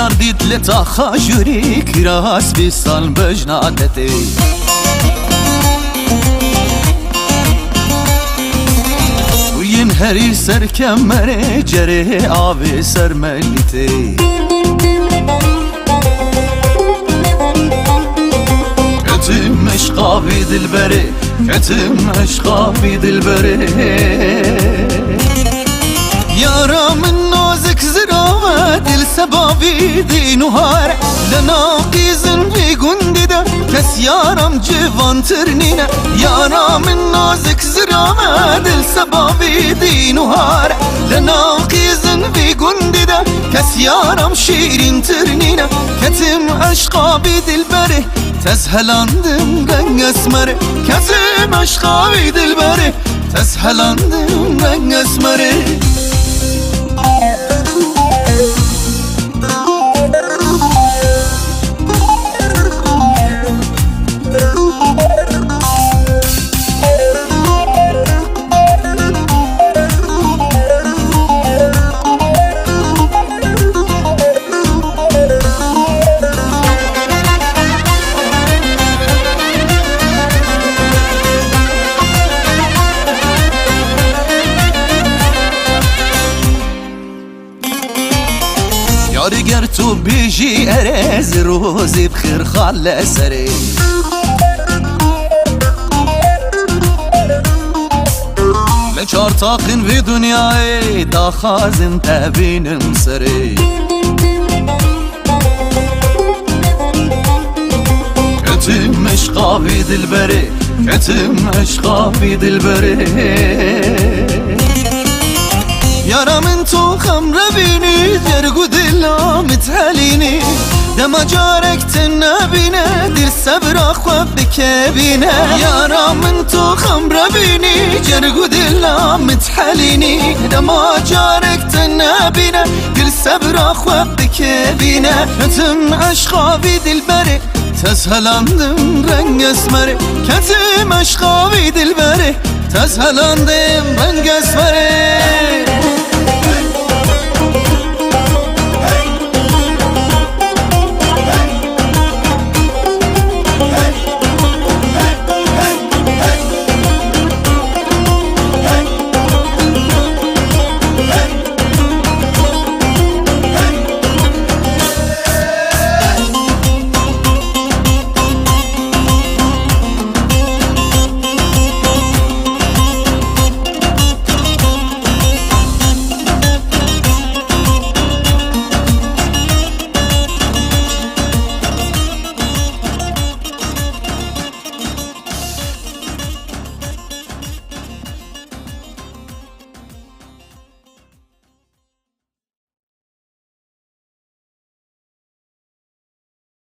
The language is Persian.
دید لتا خاجوری کراس بی سال بجنادتی وین هری سر کمره جره آوی سر ملیتی كتم عشقا في دلبري كتم عشقا في دلبري يارا من نوزك زراوة دل سبابي دي نهار لناقيز في قنددة كس يارم جوان ترنينة يارا من نوزك زراوة دل سبابي دي نهار لناقيز في قنددة كس يارم شيرين ترنينة كتم عشقا في دلبري تزهلانdım renk esmeri Kesim aşka bir dilberi Tezhelandım renk esmeri یاری گر تو بیجی ارز روزی بخیر خاله سری لچار تاقین وی دنیای دا خازن تبینم سری کتم عشقا وی دلبری کتم عشقا وی دلبری يارا من تو خمر بيني جرقو دلا متهليني دما جارك تنبينه دير صبر اخوة بكبينه يارا من تو خمر بيني جرقو دلا متهليني دما جارك تنبينه دير صبر اخوة بكبينه كتم عشقا في دلبري تزهلانdım renk esmeri Ketim aşka bir dilberi Tezhelandım renk esmeri